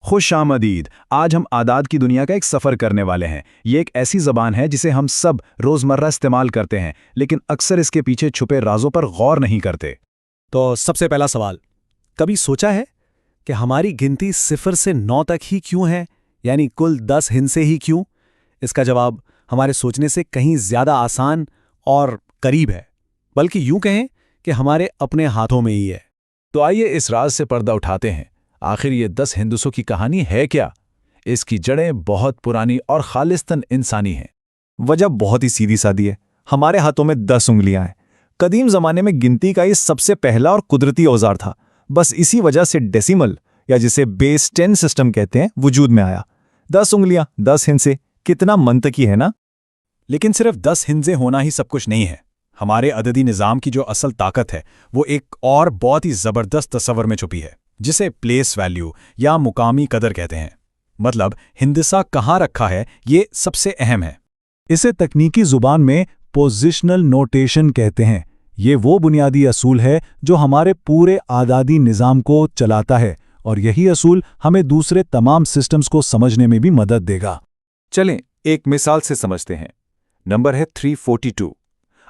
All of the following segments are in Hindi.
खुश आमदीद। आज हम आदाद की दुनिया का एक सफ़र करने वाले हैं। ये एक ऐसी ज़बान है जिसे हम सब रोज़मर्रा इस्तेमाल करते हैं, लेकिन अक्सर इसके पीछे छुपे राज़ों पर गौर नहीं करते। तो सबसे पहला सवाल, कभी सोचा है कि हमारी गिनती 0 से 9 तक ही क्यों है, यानी कुल 10 हिंसे ही क्यों? इसका जवाब हमारे सोचने से कहीं ज़्यादा आसान और करीब है, बल्कि यूं कहें कि हमारे अपने हाथों में ही है। तो आइए इस राज से पर्दा उठाते हैं। आखिर ये 10 हिंदुसों की कहानी है क्या? इसकी जड़ें बहुत पुरानी और खालिस्तन इंसानी हैं। वजह बहुत ही सीधी सादी है। हमारे हाथों में 10 उंगलियां हैं। कदीम जमाने में गिनती का ये सबसे पहला और कुदरती औजार था। बस इसी वजह से डेसिमल, या जिसे बेस 10 सिस्टम कहते हैं, वजूद में आया। 10 उंगलियां, 10 हिंसे, कितना मंतकी है ना? लेकिन सिर्फ 10 हिंसे होना ही सब कुछ नहीं है। हमारे अददी निज़ाम की जो असल ताकत है वो एक और बहुत ही ज़बरदस्त तस्वर में छुपी है, जिसे प्लेस वैल्यू या मुकामी कदर कहते हैं। मतलब हिंदसा कहाँ रखा है, ये सबसे अहम है। इसे तकनीकी ज़ुबान में पोजिशनल नोटेशन कहते हैं। ये वो बुनियादी असूल है जो हमारे पूरे आदादी निज़ाम को चलाता है, और यही असूल हमें दूसरे तमाम सिस्टम्स को समझने में भी मदद देगा। चलें एक मिसाल से समझते हैं। नंबर है 342।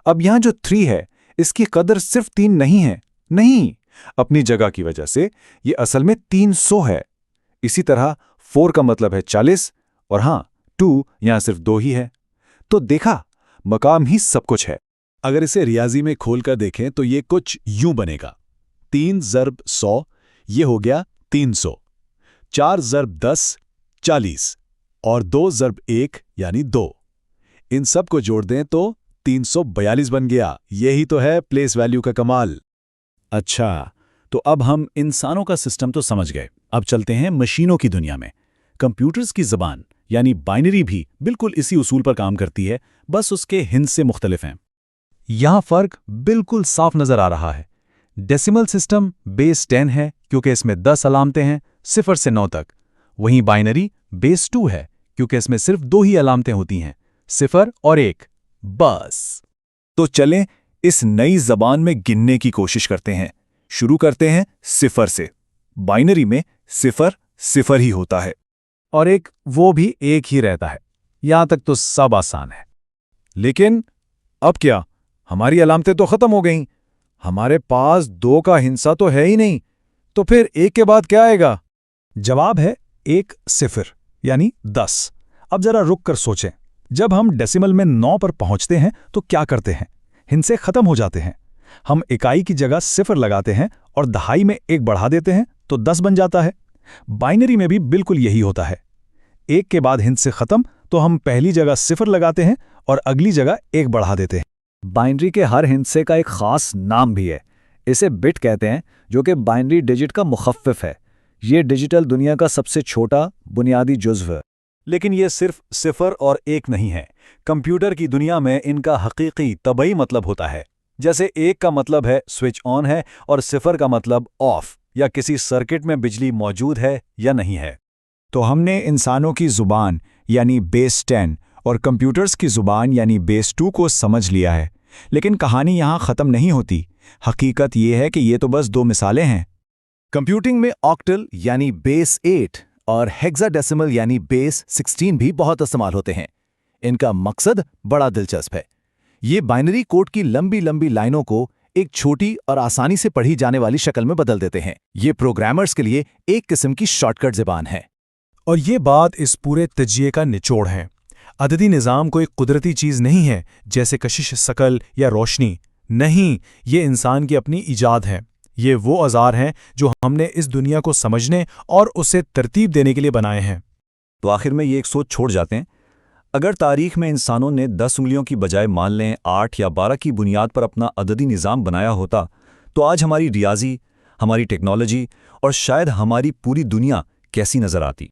अब यहां जो 3 है, इसकी कदर सिर्फ 3 नहीं है। नहीं, अपनी जगह की वजह से ये असल में 300 है। इसी तरह 4 का मतलब है 40, और हां 2 यहां सिर्फ 2 ही है। तो देखा, मकाम ही सब कुछ है। अगर इसे रियाजी में खोलकर देखें तो ये कुछ यूं बनेगा। 3 ज़र्ब 100, ये हो गया 300। 4 ज़र्ब 10, 40, और 2 ज़र्ब 1 यानी 2। इन सब को जोड़ दें तो 342 बन गया। यही तो है प्लेस वैल्यू का कमाल। अच्छा, तो अब हम इंसानों का सिस्टम तो समझ गए। अब चलते हैं मशीनों की दुनिया में। कंप्यूटर्स की ज़बान यानी बाइनरी भी बिल्कुल इसी उसूल पर काम करती है, बस उसके हिंसे मुख्तलिफ हैं। यहां फर्क बिल्कुल साफ नजर आ रहा है। डेसिमल सिस्टम बेस 10 है क्योंकि इसमें 10 अलामतें हैं 0 से 9 तक। वहीं बाइनरी बेस 2 है क्योंकि इसमें सिर्फ 2 ही अलामतें होती हैं, 0 और 1, बस। तो चलें इस नई जबान में गिनने की कोशिश करते हैं। शुरू करते हैं 0 से। बाइनरी में 0 0 ही होता है, और एक वो भी एक ही रहता है। यहां तक तो सब आसान है। लेकिन अब क्या? हमारी अलामतें तो खत्म हो गईं। हमारे पास 2 का हिंसा तो है ही नहीं। तो फिर 1 के बाद क्या आएगा? जवाब है 1 0 यानी 10। अब जरा रुक कर सोचें। जब हम डेसिमल में 9 पर पहुंचते हैं तो क्या करते हैं? हिंसे खत्म हो जाते हैं। हम इकाई की जगह 0 लगाते हैं और दहाई में 1 बढ़ा देते हैं तो 10 बन जाता है। बाइनरी में भी बिल्कुल यही होता है। 1 के बाद हिंसे खत्म तो हम पहली जगह 0 लगाते हैं और अगली जगह 1 बढ़ा देते हैं। बाइनरी के हर हिंसे का एक खास नाम भी है। इसे बिट कहते हैं, जो कि बाइनरी डिजिट का मुखफ़्फ़िफ़ है। ये डिजिटल दुनिया का सबसे छोटा बुनियादी जुज़्व है। लेकिन ये सिर्फ 0 और 1 नहीं है। कंप्यूटर की दुनिया में इनका हकीकी तबई मतलब होता है। जैसे 1 का मतलब है स्विच ऑन है और 0 का मतलब ऑफ, या किसी सर्किट में बिजली मौजूद है या नहीं है। तो हमने इंसानों की ज़ुबान यानी बेस 10 और कंप्यूटर्स की ज़ुबान यानी बेस 2 को समझ लिया है। लेकिन कहानी यहाँ ख़त्म नहीं होती। हकीकत ये है कि ये तो बस 2 मिसालें हैं। कंप्यूटिंग में ऑक्टल यानी बेस 8 और हेक्साडेसिमल यानी बेस 16 भी बहुत इस्तेमाल होते हैं। इनका मकसद बड़ा दिलचस्प है। ये बाइनरी कोड की लंबी लंबी लाइनों को एक छोटी और आसानी से पढ़ी जाने वाली शक्ल में बदल देते हैं। ये प्रोग्रामर्स के लिए एक किस्म की शॉर्टकट ज़बान है। और ये बात इस पूरे तजिए का निचोड़ है। अददी निज़ाम कोई कुदरती चीज़ नहीं है, जैसे कशिश शकल या रोशनी। नहीं, ये इंसान की अपनी ईजाद है। ये वो औज़ार हैं जो हमने इस दुनिया को समझने और उसे तरतीब देने के लिए बनाए हैं। तो आखिर में ये एक सोच छोड़ जाते हैं। अगर तारीख में इंसानों ने 10 उंगलियों की बजाय मान लें 8 या 12 की बुनियाद पर अपना अददी निज़ाम बनाया होता, तो आज हमारी रियाजी, हमारी टेक्नोलॉजी और शायद हमारी पूरी दुनिया कैसी नज़र आती।